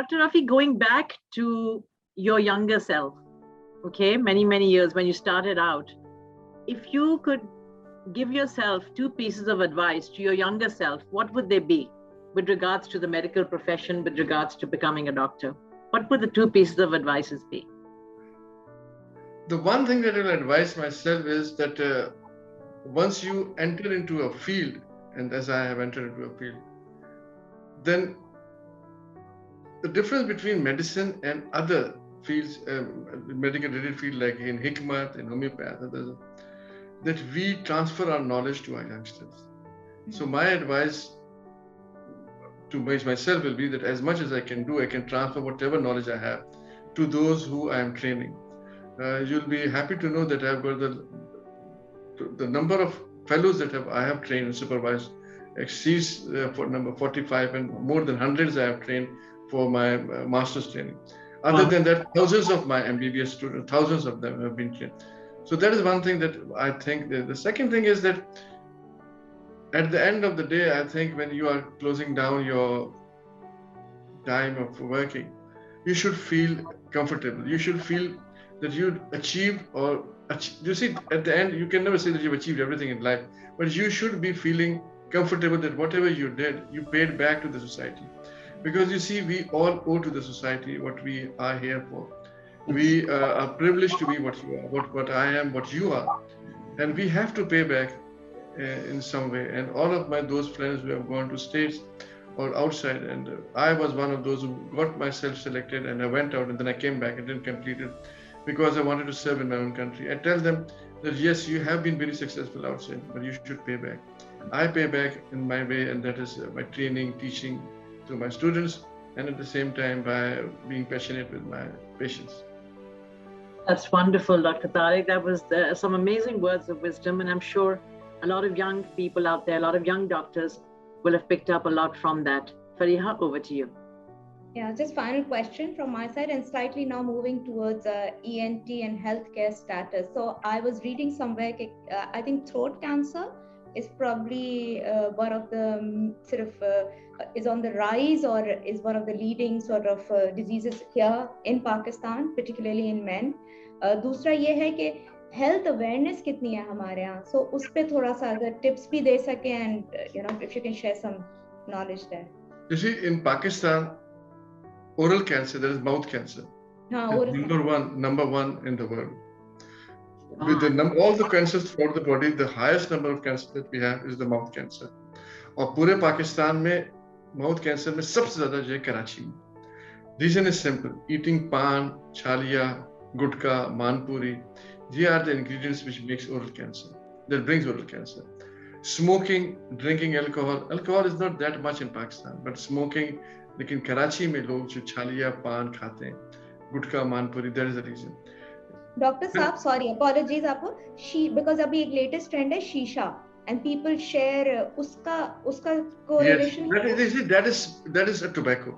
Dr. Rafi, going back to your younger self, okay, many years when you started out, if you could give yourself two pieces of advice to your younger self, what would they be with regards to the medical profession, with regards to becoming a doctor? What would the two pieces of advices be? The one thing that I will advise myself is that once you enter into a field, and as I have entered into a field, then the difference between medicine and other fields, medical related field like in Hikmat, in homeopath, that we transfer our knowledge to our youngsters. So my advice to myself will be that as much as I can do, I can transfer whatever knowledge I have to those who I am training. You'll be happy to know that I've got the number of fellows that I have trained and supervised exceeds for number 45, and more than hundreds I have trained for my master's training. Other than that, thousands of my MBBS students, thousands of them have been trained. So that is one thing that I think. The second thing is that at the end of the day, I think when you are closing down your time of working, you should feel comfortable. You should feel that you achieved, or you see, at the end, you can never say that you've achieved everything in life, but you should be feeling comfortable that whatever you did, you paid back to the society. Because you see, we all owe to the society what we are here for. We are privileged to be what you are, what I am, what you are. And we have to pay back in some way. And all of those friends who have gone to states or outside, and I was one of those who got myself selected, and I went out and then I came back and didn't complete it because I wanted to serve in my own country. I tell them that yes, you have been very successful outside, but you should pay back. I pay back in my way, and that is by training, teaching to my students, and at the same time by being passionate with my patients. That's wonderful, Dr. Tariq. That was some amazing words of wisdom, and I'm sure a lot of young people out there, a lot of young doctors will have picked up a lot from that. Fariha, over to you. Yeah, just final question from my side, and slightly now moving towards ENT and healthcare status. So I was reading somewhere, I think throat cancer is probably one of the is on the rise, or is one of the leading sort of diseases here in Pakistan, particularly in men. दूसरा ये है कि health awareness कितनी है हमारे यहाँ, so उस पे थोड़ा सा अगर tips भी दे सके, and if you can share some knowledge there. You see, in Pakistan, oral cancer, there is mouth cancer, number one in the world. With all the cancers throughout the body, the highest number of cancer that we have is the mouth cancer. और पूरे पाकिस्तान में mouth cancer में सबसे ज़्यादा जो है कराची में. Reason is simple: eating pan, chalia, gutka, manpuri. These are the ingredients which makes oral cancer. That brings oral cancer. Smoking, drinking alcohol. Alcohol is not that much in Pakistan, but smoking. लेकिन कराची में लोग जो छालिया पान खाते हैं, गुटखा Manpuri, that is the reason. Dr. Saab, sorry, apologies आपको. Because अभी एक latest trend है शीशा, and people share उसका correlation. Yes, that is a tobacco.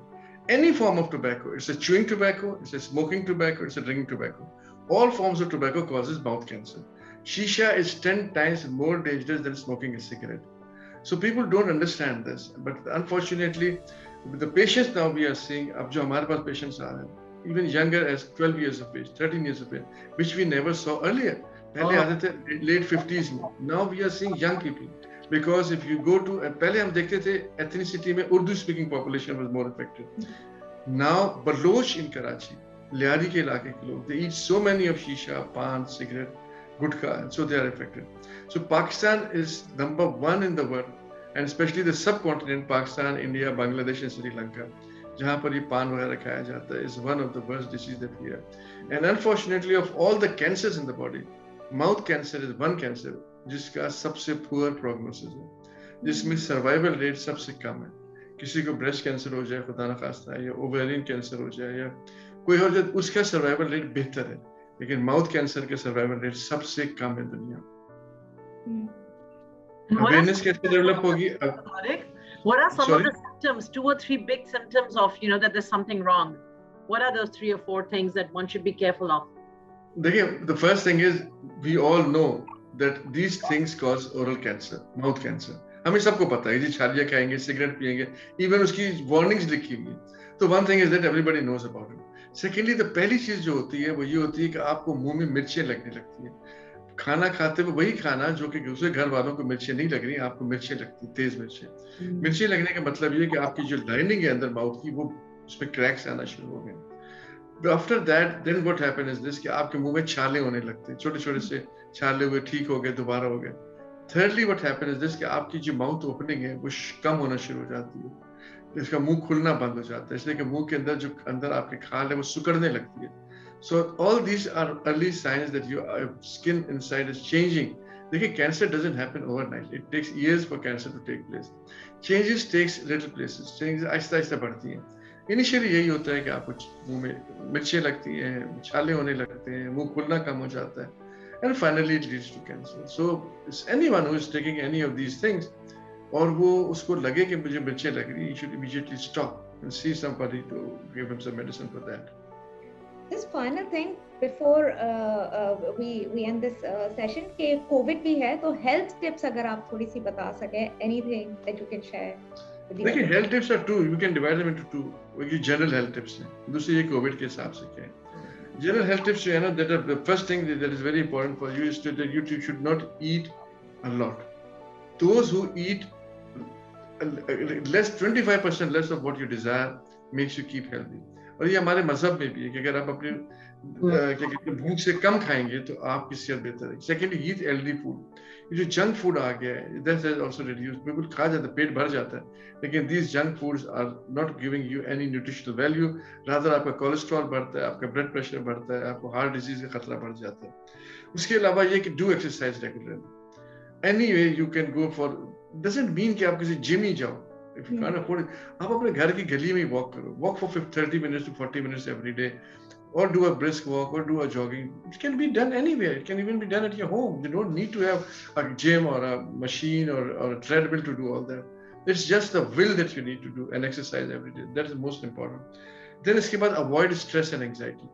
Any form of tobacco. It's a chewing tobacco, it's a smoking tobacco, it's a drinking tobacco. All forms of tobacco causes mouth cancer. Shisha is 10 times more dangerous than smoking a cigarette. So people don't understand this, but unfortunately, with the patients now we are seeing, अब जो हमारे पास patients आ रहे हैं, even younger as 12 years of age, 13 years of age, which we never saw earlier. पहले आते थे late 50s में. Now we are seeing young people, because if you go to, पहले हम देखते थे ethnicity में Urdu speaking population was more affected. Now Baloch in Karachi, Liari के इलाके के लोग, they eat so many of shisha, pan, cigarette, gutka, and so they are affected. So Pakistan is number one in the world, and especially the subcontinent, Pakistan, India, Bangladesh, and Sri Lanka, जहाँ पर ये पान वगैरह खाया जाता है, is one of the worst diseases that we have. And unfortunately, of all the cancers in the body, mouth cancer is one cancer जिसका सबसे poor prognosis है, जिसमें survival rate सबसे कम है. किसी को breast cancer हो जाए खुदा न खास्ता, या ovarian cancer हो जाए, या कोई और जाए, उसका survival rate बेहतर है, लेकिन mouth cancer के survival rate सबसे कम है दुनिया. Awareness कैसे develop होगी? What are some of the symptoms, 2 or 3 big symptoms of, that there's something wrong? What are those 3 or 4 things that one should be careful of? The first thing is, we all know that these things cause oral cancer, mouth cancer. हमें सबको पता है जी छालियाँ खाएंगे, cigarette पिएंगे, even उसकी warnings लिखी हुई है. तो one thing is that everybody knows about it. Secondly, तो पहली चीज जो होती है वो ये होती है कि आपको मुंह में मिर्चें लगने लगती है. खाना खाते हुए वही खाना जो कि दूसरे घर वालों को मिर्चें नहीं लग रही, आपको मिर्चें लगती, तेज मिर्चें. मिर्चें लगने का मतलब ये कि आपकी जो लाइनिंग है अंदर माउथ की, वो उसमें क्रैक्स आना शुरू हो गए. After that then what happen is this कि आपके मुंह में छाले होने लगते हैं, छोटे छोटे से छाले हुए, ठीक हो गए, दोबारा हो गए. थिर्डली व्हाट हैपन इज दिस कि आपकी जो माउथ ओपनिंग है वो कम होना शुरू हो जाती है, इसका मुंह खुलना बंद हो जाता है, इसलिए कि मुंह के अंदर जो अंदर आपके खाल है वो सिकुड़ने लगती है. So all these are early signs that your skin inside is changing. देखिए, cancer doesn't happen overnight. It takes years for cancer to take place. Changes takes little places. Changes Aahista Aahista बढ़ती हैं. Initially यही होता है कि आपको मुंह में मिर्चें लगती हैं, छाले होने लगते हैं, मुंह खुलना कम हो जाता है, and finally it leads to cancer. So anyone who is taking any of these things, और वो उसको लगे कि मुझे मिर्चें लग रही, you should immediately stop and see somebody to give him some medicine for that. This final thing before we end this session कि COVID भी है, तो health tips अगर आप थोड़ी सी बता सके, anything that you can share. देखिए, health tips are two. You can divide them into two. ये general health tips हैं. दूसरी ये COVID के हिसाब से क्या है. General health tips जो है ना, that are the first thing that is very important for you is that you should not eat a lot. Those who eat less, 25% less of what you desire makes you keep healthy. और ये हमारे मजहब में भी है कि अगर आप अपने क्या कहते हैं भूख से कम खाएंगे तो आपकी सेहत बेहतर है. Secondly, eat healthy food. ये जो जंक फूड आ गया है, दैट हैज आल्सो रिड्यूस्ड. बिल्कुल खा जाता है, पेट भर जाता है, लेकिन these junk foods are not giving you any nutritional value. Rather आपका कोलेस्ट्रॉल बढ़ता है, आपका ब्लड प्रेशर बढ़ता है, आपको हार्ट डिजीज का खतरा बढ़ जाता है. उसके अलावा ये कि do exercise regularly. Anyway, you can go for, doesn't mean कि आप किसी जिम ही जाओ. If you can't afford it, आप अपने घर की गली में वॉक करो. Walk for 30 minutes to 40 minutes every day, or do a brisk walk, or do a jogging. It can be done anywhere. It can even be done at your home. You don't need to have a gym or a machine or a treadmill to do all that. It's just the will that you need to do and exercise every day. That is most important. Then इसके बाद avoid stress and anxiety.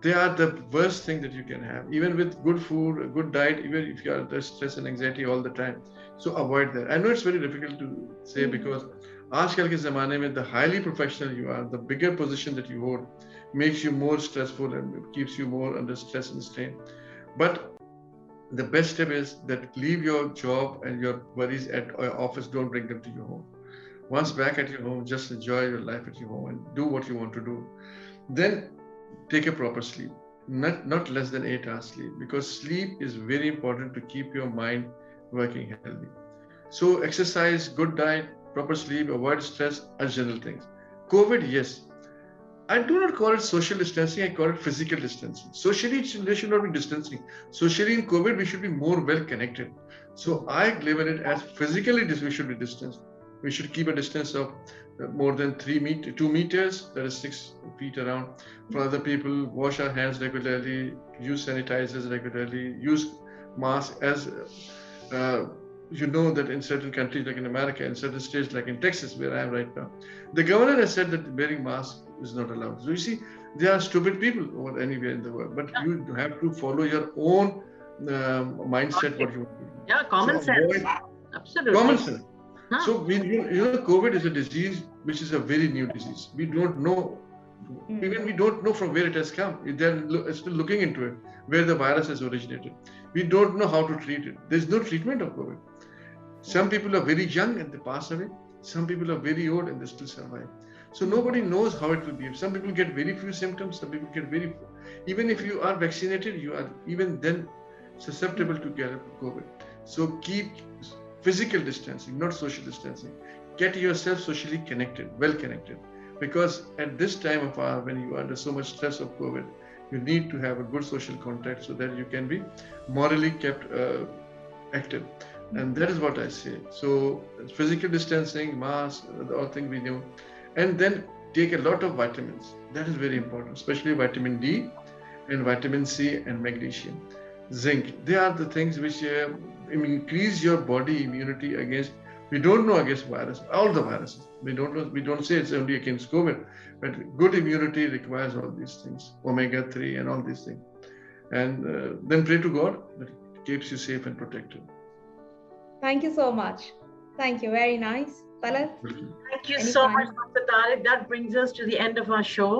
They are the worst thing that you can have. Even with good food, good diet, even if you are under stress and anxiety all the time, so avoid that. I know it's very difficult to say because आजकल के ज़माने में the highly professional you are, the bigger position that you hold, makes you more stressful and keeps you more under stress and strain. But the best tip is that leave your job and your worries at your office. Don't bring them to your home. Once back at your home, just enjoy your life at your home and do what you want to do. Then take a proper sleep, not less than 8 hours sleep, because sleep is very important to keep your mind working healthy. So exercise, good diet, proper sleep, avoid stress are general things. COVID, yes, I do not call it social distancing, I call it physical distancing. Socially, there should not be distancing. Socially in COVID, we should be more well connected. So I label it as physically we should be distanced. We should keep a distance of more than 2 meters, that is 6 feet around. For other people, wash our hands regularly, use sanitizers regularly, use masks. As you know that in certain countries like in America, in certain states like in Texas, where I am right now, the governor has said that wearing masks is not allowed. So you see, there are stupid people over anywhere in the world, but you have to follow your own mindset, what you want to do. Yeah, common sense. Absolutely. Common sense. So COVID is a disease which is a very new disease. We don't know, even we don't know from where it has come. They're still looking into it, where the virus has originated. We don't know how to treat it. There's no treatment of COVID. Some people are very young and they pass away. Some people are very old and they still survive. So nobody knows how it will be. Some people get very few symptoms. Some people get very few. Even if you are vaccinated, you are even then susceptible to get COVID. So keep physical distancing, not social distancing. Get yourself socially connected, well connected. Because at this time of hour, when you are under so much stress of COVID, you need to have a good social contact so that you can be morally kept active. And that is what I say. So physical distancing, mask, all things we know. And then take a lot of vitamins. That is very important, especially vitamin D and vitamin C and magnesium. Zinc. They are the things which increase your body immunity against, we don't know against virus, all the viruses. We don't know, we don't say it's only against COVID, but good immunity requires all these things, omega-3 and all these things. And then pray to God that it keeps you safe and protected. Thank you so much. Thank you. Very nice. Talat? Thank you Any so final- much, Dr. Tariq. That brings us to the end of our show.